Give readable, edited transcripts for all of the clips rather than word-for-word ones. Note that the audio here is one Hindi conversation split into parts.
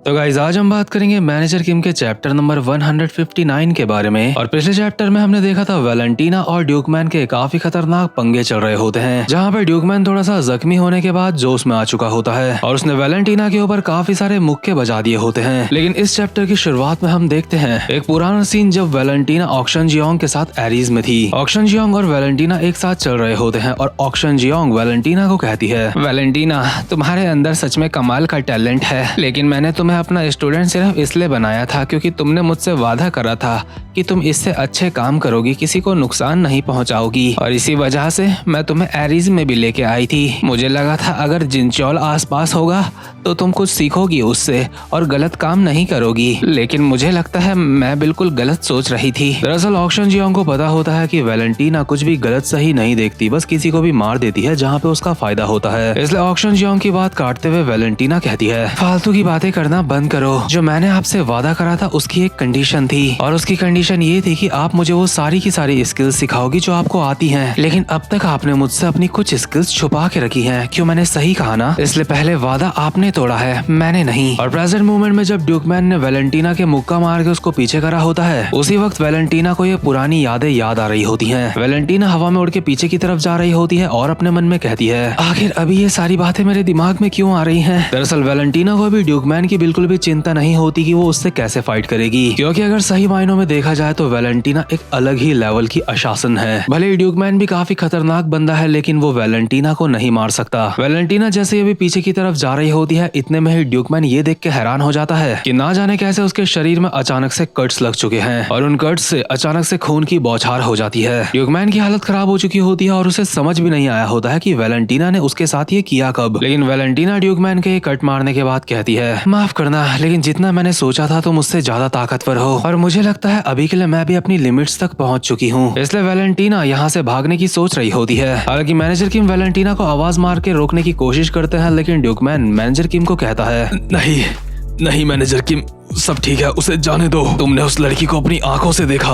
तो गाइस आज हम बात करेंगे मैनेजर किम के चैप्टर नंबर 159 के बारे में। और पिछले चैप्टर में हमने देखा था वैलेंटीना और ड्यूकमैन के काफी खतरनाक पंगे चल रहे होते हैं, जहाँ पे ड्यूकमैन थोड़ा सा जख्मी होने के बाद जोश में आ चुका होता है और उसने वैलेंटीना के ऊपर काफी सारे मुक्के बजा दिए होते हैं। लेकिन इस चैप्टर की शुरुआत में हम देखते हैं एक पुराना सीन जब वैलेंटीना ऑक्शन जियोंग के साथ एरीज में थी। ऑक्शन जियोंग और वैलेंटीना एक साथ चल रहे होते हैं और ऑक्शन जियोंग वैलेंटीना को कहती है, वैलेंटीना तुम्हारे अंदर सच में कमाल का टैलेंट है, लेकिन मैंने तुम्हें अपना स्टूडेंट सिर्फ इसलिए बनाया था क्योंकि तुमने मुझसे वादा करा था कि तुम इससे अच्छे काम करोगी, किसी को नुकसान नहीं पहुंचाओगी, और इसी वजह से मैं तुम्हें एरीज में भी लेके आई थी। मुझे लगा था अगर जिनचोल आसपास होगा तो तुम कुछ सीखोगी उससे और गलत काम नहीं करोगी, लेकिन मुझे लगता है मैं बिल्कुल गलत सोच रही थी। दरअसल ऑक्शन जियोंग को पता होता है कि वैलेंटीना कुछ भी गलत सही नहीं देखती, बस किसी को भी मार देती है जहाँ पे उसका फायदा होता है। इसलिए ऑक्शन जियोंग की बात काटते हुए वैलेंटीना कहती है, फालतू की बातें करना बंद करो, जो मैंने आपसे वादा करा था उसकी एक कंडीशन थी, और उसकी कंडीशन ये थी कि आप मुझे वो सारी की सारी स्किल्स सिखाओगी जो आपको आती हैं, लेकिन अब तक आपने मुझसे अपनी कुछ स्किल्स छुपा के रखी हैं। क्यों, मैंने सही कहा ना? इसलिए पहले वादा आपने तोड़ा है, मैंने नहीं। और प्रेजेंट मोमेंट में जब ड्यूकमैन ने वैलेंटीना के मुक्का मार के उसको पीछे करा होता है, उसी वक्त वैलेंटीना को ये पुरानी यादें याद आ रही होती हैं। वैलेंटीना हवा में उड़ के पीछे की तरफ जा रही होती है और अपने मन में कहती है, आखिर अभी ये सारी बातें मेरे दिमाग में क्यों आ रही हैं? दरअसल वैलेंटीना को अभी ड्यूकमैन की बिल्कुल भी चिंता नहीं होती कि वो उससे कैसे फाइट करेगी, क्योंकि अगर सही मायनों में देखा जाए तो वैलेंटीना एक अलग ही लेवल की अशासन है। भले ही ड्यूकमैन भी काफी खतरनाक बंदा है, लेकिन वो वैलेंटीना को नहीं मार सकता। वैलेंटीना जैसे अभी पीछे की तरफ जा रही होती है, इतने में ही ड्यूकमैन ये देख के हैरान हो जाता है कि ना जाने कैसे उसके शरीर में अचानक से कट्स लग चुके हैं और उन कट्स से अचानक से खून की बौछार हो जाती है। ड्यूकमैन की हालत खराब हो चुकी होती है और उसे समझ भी नहीं आया होता है कि वैलेंटीना ने उसके साथ ये किया कब। लेकिन वैलेंटीना ड्यूकमैन के कट मारने के बाद कहती है, माफ करना, लेकिन जितना मैंने सोचा था तुम मुझसे ज्यादा ताकतवर हो और मुझे लगता है अभी के लिए मैं भी अपनी लिमिट्स तक पहुंच चुकी हूँ। इसलिए वैलेंटीना यहाँ से भागने की सोच रही होती है। हालांकि मैनेजर किम वैलेंटीना को आवाज मार के रोकने की कोशिश करते हैं, लेकिन ड्यूकमैन मैनेजर किम को कहता है, नहीं नहीं मैनेजर किम, सब ठीक है, उसे जाने दो। तुमने उस लड़की को अपनी आंखों से देखा,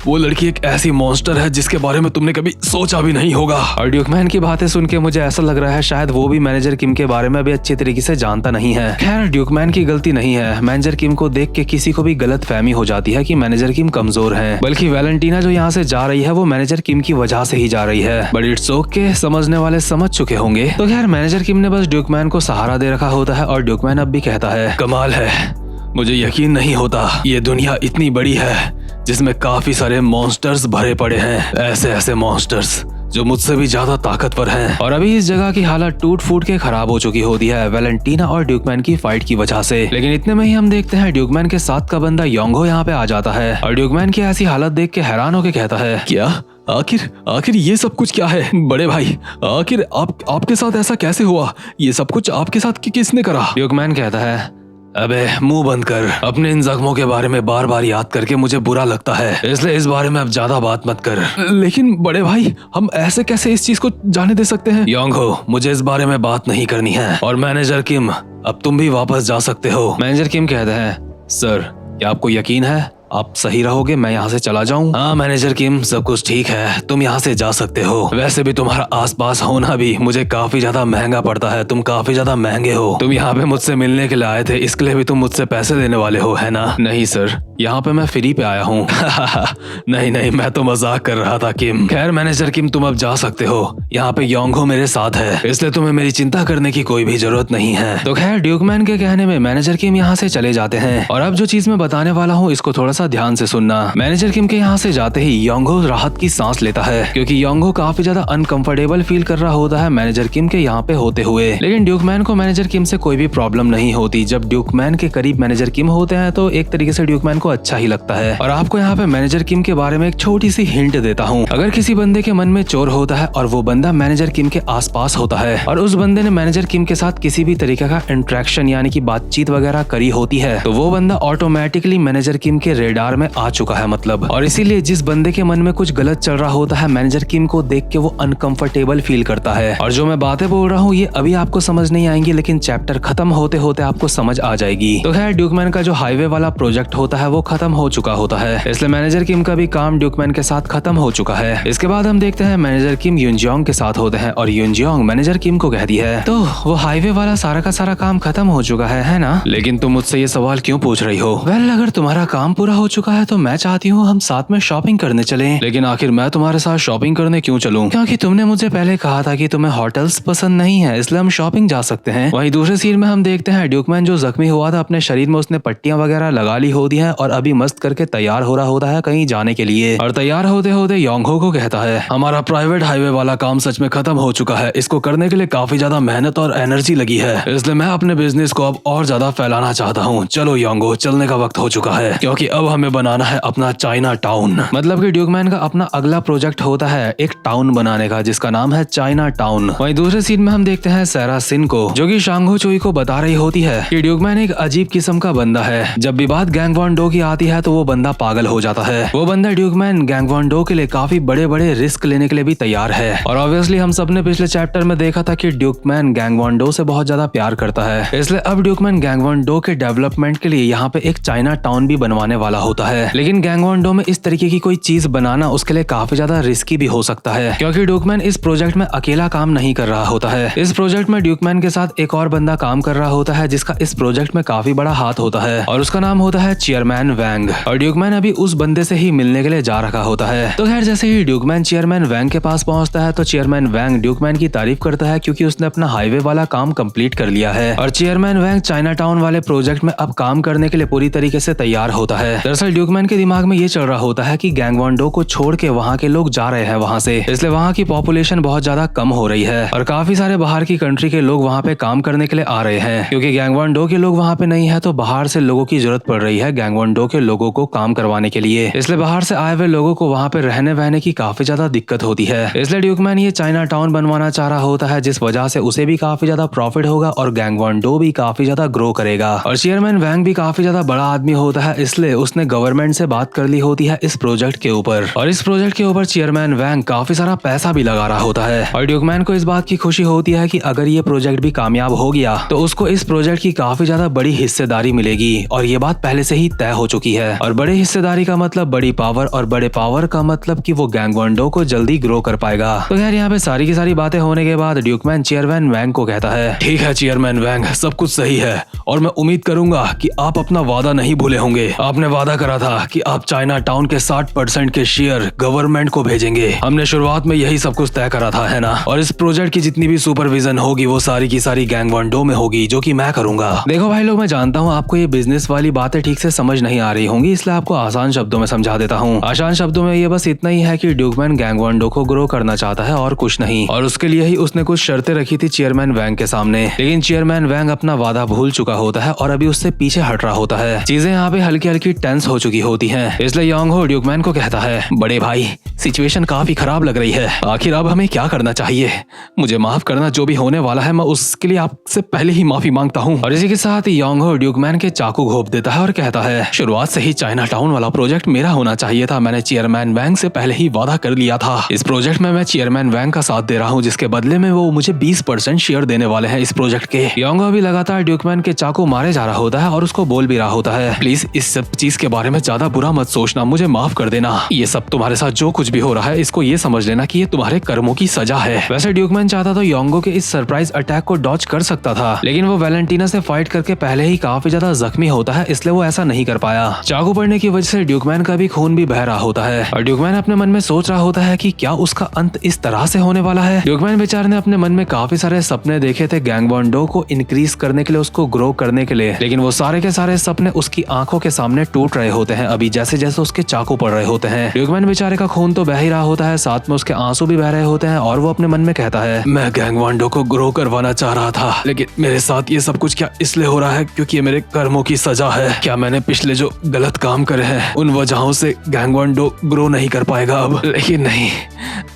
वो लड़की एक ऐसी मॉन्स्टर है जिसके बारे में तुमने कभी सोचा भी नहीं होगा। और ड्यूकमैन की बातें सुन के मुझे ऐसा लग रहा है शायद वो भी मैनेजर किम के बारे में भी अच्छी तरीके से जानता नहीं है। खैर ड्यूकमैन की गलती नहीं है, मैनेजर किम को देख के किसी को भी गलत फहमी हो जाती है कि मैनेजर किम कमजोर है, बल्कि वैलेंटीना जो यहाँ से जा रही है वो मैनेजर किम की वजह से ही जा रही है। बट इट्स ओके, समझने वाले समझ चुके होंगे। तो खैर मैनेजर किम ने बस ड्यूकमैन को सहारा दे रखा होता है और ड्यूकमैन अब भी कहता है, कमाल है, मुझे यकीन नहीं होता ये दुनिया इतनी बड़ी है जिसमें काफी सारे मॉन्स्टर्स भरे पड़े हैं, ऐसे ऐसे मॉन्स्टर्स जो मुझसे भी ज्यादा ताकतवर हैं। और अभी इस जगह की हालत टूट फूट के खराब हो चुकी होती है वैलेंटीना और ड्यूकमैन की फाइट की वजह से। लेकिन इतने में ही हम देखते हैं ड्यूकमैन के साथ का बंदा योंगहो यहाँ पे आ जाता है और ड्यूकमैन की ऐसी हालत देख के हैरान होकर कहता है, क्या आखिर ये सब कुछ क्या है बड़े भाई? आखिर आपके साथ ऐसा कैसे हुआ? ये सब कुछ आपके साथ किसने करा? ड्यूकमैन कहता है, अबे मुंह बंद कर, अपने इन जख्मों के बारे में बार बार याद करके मुझे बुरा लगता है, इसलिए इस बारे में अब ज्यादा बात मत कर। लेकिन बड़े भाई, हम ऐसे कैसे इस चीज को जाने दे सकते हैं? योंगहो, मुझे इस बारे में बात नहीं करनी है। और मैनेजर किम, अब तुम भी वापस जा सकते हो। मैनेजर किम कहते हैं, सर क्या आपको यकीन है आप सही रहोगे, मैं यहाँ से चला जाऊँ? हाँ मैनेजर किम, सब कुछ ठीक है, तुम यहाँ से जा सकते हो। वैसे भी तुम्हारा आसपास होना भी मुझे काफी ज्यादा महंगा पड़ता है, तुम काफी ज्यादा महंगे हो। तुम यहाँ पे मुझसे मिलने के लिए आए थे, इसके लिए भी तुम मुझसे पैसे देने वाले हो, है ना? नहीं सर, यहाँ पे मैं फ्री पे आया हूँ। नहीं, मैं तो मजाक कर रहा था किम। खैर मैनेजर किम, तुम अब जा सकते हो, यहाँ पे योंगहो मेरे साथ है, इसलिए तुम्हें मेरी चिंता करने की कोई भी जरूरत नहीं है। तो खैर ड्यूकमैन के कहने में मैनेजर किम यहाँ से चले जाते हैं। और अब जो चीज मैं बताने वाला हूँ इसको थोड़ा सा ध्यान से सुनना। मैनेजर किम के यहाँ से जाते ही योंगहो राहत की सांस लेता है, क्योंकि योंगहो काफी ज्यादा अनकंफर्टेबल फील कर रहा होता है मैनेजर किम के यहाँ पे होते हुए। लेकिन ड्यूकमैन को मैनेजर किम से कोई भी प्रॉब्लम नहीं होती। जब ड्यूकमैन के करीब मैनेजर किम होते हैं तो एक तरीके से ड्यूकमैन को अच्छा ही लगता है। और आपको यहाँ पे मैनेजर किम के बारे में एक छोटी सी हिंट देता हूँ। अगर किसी बंदे के मन में चोर होता है और वो बंदा मैनेजर किम के आसपास होता है और उस बंदे ने मैनेजर किम के साथ किसी भी तरीके का इंटरेक्शन यानी कि बातचीत वगैरह करी होती है, तो वो बंदा ऑटोमेटिकली मैनेजर किम के रेडार में आ चुका है मतलब। और इसीलिए जिस बंदे के मन में कुछ गलत चल रहा होता है, मैनेजर किम को देख के वो अनकंफर्टेबल फील करता है। और जो मैं बातें बोल रहा हूँ ये अभी आपको समझ नहीं आएंगी, लेकिन चैप्टर खत्म होते होते आपको समझ आ जाएगी। तो खैर ड्यूकमैन का जो हाईवे वाला प्रोजेक्ट होता है वो खत्म हो चुका होता है, इसलिए मैनेजर किम का भी काम ड्यूकमैन के साथ खत्म हो चुका है। इसके बाद हम देखते हैं मैनेजर किम युनजियोंग के साथ होते हैं और युनजियोंग मैनेजर किम को कहती है, तो वो हाईवे वाला सारा का सारा काम खत्म हो चुका है ना? लेकिन तुम मुझसे ये सवाल क्यों पूछ रही हो? वेल, अगर तुम्हारा काम पूरा हो चुका है तो मैं चाहती हूँ हम साथ में शॉपिंग करने चलें। लेकिन आखिर मैं तुम्हारे साथ शॉपिंग करने क्यों चलूं? क्योंकि तुमने मुझे पहले कहा था कि तुम्हें होटल्स पसंद नहीं है, इसलिए हम शॉपिंग जा सकते हैं। वहीं दूसरे सीन में हम देखते हैं ड्यूकमैन जो जख्मी हुआ था अपने शरीर में उसने पट्टियां वगैरह लगा ली होती है और अभी मस्त करके तैयार हो रहा होता है कहीं जाने के लिए। और तैयार होते होते योंगहो को कहता है, हमारा प्राइवेट हाईवे वाला काम सच में खत्म हो चुका है। इसको करने के लिए काफी ज्यादा मेहनत और एनर्जी लगी है, इसलिए मैं अपने बिजनेस को अब और ज्यादा फैलाना चाहता हूँ। चलो योंगहो, चलने का वक्त हो चुका है, क्योंकि अब हमें बनाना है अपना चाइना टाउन। मतलब कि ड्यूकमैन का अपना अगला प्रोजेक्ट होता है एक टाउन बनाने का जिसका नाम है चाइना टाउन। वहीं दूसरे सीन में हम देखते हैं सैरा सिन को, जो कि शांगहो चुई को बता रही होती है कि ड्यूकमैन एक अजीब किस्म का बंदा है। जब भी बात गैंग वॉन डो की आती है तो वो बंदा पागल हो जाता है। वो बंदा ड्यूकमैन गैंग वॉन डो के लिए काफी बड़े बड़े रिस्क लेने के लिए भी तैयार है। और ऑब्वियसली हम सबने पिछले चैप्टर में देखा था कि ड्यूकमैन गैंग वॉन डो से बहुत ज्यादा प्यार करता है, इसलिए अब ड्यूकमैन गैंग वॉन डो के डेवलपमेंट के लिए यहाँ पे एक चाइना टाउन भी बनवाने वाला होता है। लेकिन गैंग वॉन डो में इस तरीके की कोई चीज बनाना उसके लिए काफी ज्यादा रिस्की भी हो सकता है, क्योंकि ड्यूकमैन इस प्रोजेक्ट में अकेला काम नहीं कर रहा होता है। इस प्रोजेक्ट में ड्यूकमैन के साथ एक और बंदा काम कर रहा होता है जिसका इस प्रोजेक्ट में काफी बड़ा हाथ होता है और उसका नाम होता है चेयरमैन वैंग। और ड्यूकमैन अभी उस बंदे से ही मिलने के लिए जा रखा होता है। तो खैर जैसे ही ड्यूकमैन चेयरमैन वैंग के पास पहुंचता है तो चेयरमैन वैंग ड्यूकमैन की तारीफ करता है क्योंकि उसने अपना हाईवे वाला काम कंप्लीट कर लिया है। और चेयरमैन वैंग चाइना टाउन वाले प्रोजेक्ट में अब काम करने के लिए पूरी तरीके से तैयार होता है। दरअसल ड्यूकमैन के दिमाग में ये चल रहा होता है कि गैंग वॉन डो को छोड़ के वहाँ के लोग जा रहे हैं वहाँ से, इसलिए वहाँ की पॉपुलेशन बहुत ज्यादा कम हो रही है और काफी सारे बाहर की कंट्री के लोग वहाँ पे काम करने के लिए आ रहे हैं। क्योंकि गैंग वॉन डो के लोग वहाँ पे नहीं है तो बाहर से लोगों की जरूरत पड़ रही है गैंग वॉन डो के लोगों को काम करवाने के लिए, इसलिए बाहर से आए हुए लोगों को वहाँ पे रहने वहने की काफी ज्यादा दिक्कत होती है। इसलिए ड्यूकमैन ये चाइना टाउन बनवाना चाह रहा होता है, जिस वजह से उसे भी काफी ज्यादा प्रॉफिट होगा और गैंग वॉन डो भी काफी ज्यादा ग्रो करेगा। और चेयरमैन वैंग भी काफी ज्यादा बड़ा आदमी होता है, इसलिए उसने गवर्नमेंट से बात कर ली होती है इस प्रोजेक्ट के ऊपर। और इस प्रोजेक्ट के ऊपर चेयरमैन वैंग काफी सारा पैसा भी लगा रहा होता है। और ड्यूकमैन को इस बात की खुशी होती है कि अगर ये प्रोजेक्ट भी कामयाब हो गया तो उसको इस प्रोजेक्ट की काफी ज्यादा बड़ी हिस्सेदारी मिलेगी और ये बात पहले से ही तय हो चुकी है। और बड़ी हिस्सेदारी का मतलब बड़ी पावर और बड़े पावर का मतलब कि वो गैंग वॉन डो को जल्दी ग्रो कर पाएगा। तो खैर यहाँ पे सारी की सारी बातें होने के बाद ड्यूकमैन चेयरमैन वैंग को कहता है, ठीक है चेयरमैन वैंग, सब कुछ सही है और मैं उम्मीद करूंगा कि आप अपना वादा नहीं भूले होंगे। आपने वादा करा था कि आप चाइना टाउन के 60% के शेयर गवर्नमेंट को भेजेंगे। हमने शुरुआत में यही सब कुछ तय करा था, है ना? और इस प्रोजेक्ट की जितनी भी सुपरविजन होगी वो सारी की सारी गैंग वॉन डो में होगी, जो कि मैं करूंगा। देखो भाई लोग, मैं जानता हूँ आपको ये बिजनेस वाली बातें ठीक से समझ नहीं आ रही होंगी, इसलिए आपको आसान शब्दों में समझा देता हूँ। आसान शब्दों में ये बस इतना ही है कि ड्यूकमैन गैंग वॉन डो को ग्रो करना चाहता है और कुछ नहीं। और उसके लिए ही उसने कुछ शर्तें रखी थी चेयरमैन वैंग के सामने, लेकिन चेयरमैन वैंग अपना वादा भूल चुका होता है और अभी उससे पीछे हट रहा होता है। चीजें यहाँ पे हल्की हल्की टेंस हो चुकी होती हैं, इसलिए योंगहो ड्यूकमैन को कहता है, बड़े भाई सिचुएशन काफी खराब लग रही है, आखिर अब हमें क्या करना चाहिए? मुझे माफ करना, जो भी होने वाला है मैं उसके लिए आपसे पहले ही माफी मांगता हूँ। और इसी के साथ योंगहो ड्यूकमैन के चाकू घोंप देता है और कहता है, शुरुआत से ही चाइना टाउन वाला प्रोजेक्ट मेरा होना चाहिए था। मैंने चेयरमैन वैंग से पहले ही वादा कर लिया था। इस प्रोजेक्ट में मैं चेयरमैन वैंग का साथ दे रहा हूँ, जिसके बदले में वो मुझे 20% शेयर देने वाले हैं इस प्रोजेक्ट के। योंगहो भी लगातार ड्यूकमैन के चाकू मारे जा रहा होता है और उसको बोल भी रहा होता है, प्लीज इस सब चीज के बारे में ज्यादा बुरा मत सोचना, मुझे माफ कर देना। ये सब तुम्हारे साथ जो कुछ भी हो रहा है इसको ये समझ लेना कि ये तुम्हारे कर्मों की सजा है। वैसे ड्यूकमैन चाहता तो योंगहो के इस सरप्राइज अटैक को डॉज कर सकता था, लेकिन वो वैलेंटीना से फाइट करके पहले ही काफी ज्यादा जख्मी होता है, इसलिए वो ऐसा नहीं कर पाया। चाकू पड़ने की वजह से ड्यूकमैन का भी खून भी बह रहा होता है और ड्यूकमैन अपने मन में सोच रहा होता है कि क्या उसका अंत इस तरह से होने वाला है। ड्यूकमैन बेचारे ने अपने मन में काफी सारे सपने देखे थे गैंग वॉन डो को इंक्रीज करने के लिए, उसको ग्रो करने के लिए, लेकिन वो सारे के सारे सपने उसकी आंखों के सामने टूट रहे होते हैं अभी जैसे जैसे उसके चाकू पड़ रहे होते हैं। ड्यूकमैन बेचारे का खून तो बह ही रहा होता है, साथ में उसके आंसू भी बह रहे होते हैं और वो अपने मन में कहता है, मैं गैंग वॉन डो को ग्रो करवाना चाह रहा था, लेकिन मेरे साथ ये सब कुछ क्या इसलिए हो रहा है क्योंकि ये मेरे कर्मों की सजा है? क्या मैंने पिछले जो गलत काम करे हैं उन वजहों से गैंग वॉन डो ग्रो नहीं कर पाएगा अब? लेकिन नहीं,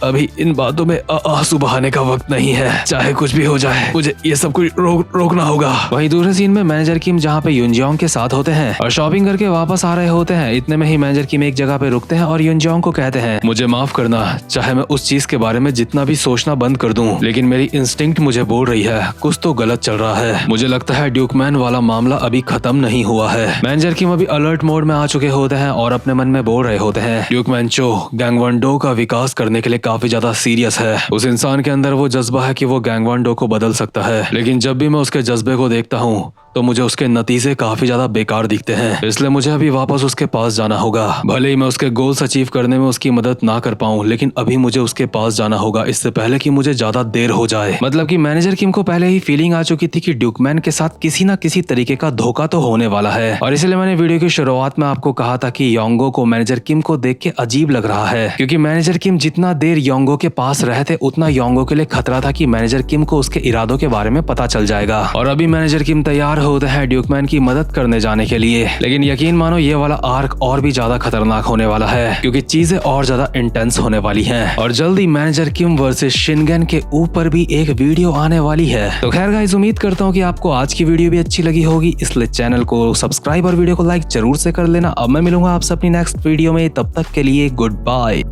अभी इन बातों में आंसू बहाने का वक्त नहीं है। चाहे कुछ भी हो जाए मुझे ये सब कुछ रोकना होगा। वहीं दूसरे सीन में मैनेजर किम जहाँ पे युनजियोंग के साथ होते हैं और शॉपिंग करके वापस वापस आ रहे होते हैं। इतने में ही मैनेजर किम एक जगह पे रुकते हैं और युनजोंग को कहते हैं, मुझे माफ करना, चाहे मैं उस चीज के बारे में जितना भी सोचना बंद कर दूं, लेकिन मेरी इंस्टिंक्ट मुझे बोल रही है कुछ तो गलत चल रहा है। मुझे लगता है ड्यूकमैन वाला मामला अभी खत्म नहीं हुआ है। मैनेजर किम अभी अलर्ट मोड में आ चुके होते हैं और अपने मन में बोल रहे होते हैं, ड्यूकमैन चो गैंगवॉन-डो का विकास करने के लिए काफी ज्यादा सीरियस है। उस इंसान के अंदर वो जज्बा है कि वो गैंगवॉन-डो को बदल सकता है, लेकिन जब भी मैं उसके जज्बे को देखता हूँ तो मुझे उसके नतीजे काफी ज्यादा बेकार दिखते हैं। इसलिए मुझे अभी वापस उसके पास जाना होगा। भले ही मैं उसके गोल्स अचीव करने में उसकी मदद ना कर पाऊं, लेकिन अभी मुझे उसके पास जाना होगा इससे पहले कि मुझे ज्यादा देर हो जाए। मतलब कि मैनेजर किम को पहले ही फीलिंग आ चुकी थी कि ड्यूकमैन के साथ किसी न किसी तरीके का धोखा तो होने वाला है, और इसलिए मैंने वीडियो की शुरुआत में आपको कहा था कि योंगो को मैनेजर किम को देख के अजीब लग रहा है, क्योंकि मैनेजर किम जितना देर योंगो के पास रहे थे उतना योंगो के लिए खतरा था कि मैनेजर किम को उसके इरादों के बारे में पता चल जाएगा। और अभी मैनेजर किम तैयार होते हैं ड्यूकमैन की मदद करने जाने के लिए, लेकिन यकीन मानो ये वाला आर्क और भी ज्यादा खतरनाक होने वाला है, क्योंकि चीजें और ज्यादा इंटेंस होने वाली हैं और जल्दी मैनेजर किम वर्सेस शिनगन के ऊपर भी एक वीडियो आने वाली है। तो खैर गाइस, उम्मीद करता हूँ कि आपको आज की वीडियो भी अच्छी लगी होगी, इसलिए चैनल को सब्सक्राइब और वीडियो को लाइक जरूर से कर लेना। अब मैं मिलूंगा आपसे अपनी नेक्स्ट वीडियो में, तब तक के लिए गुड बाय।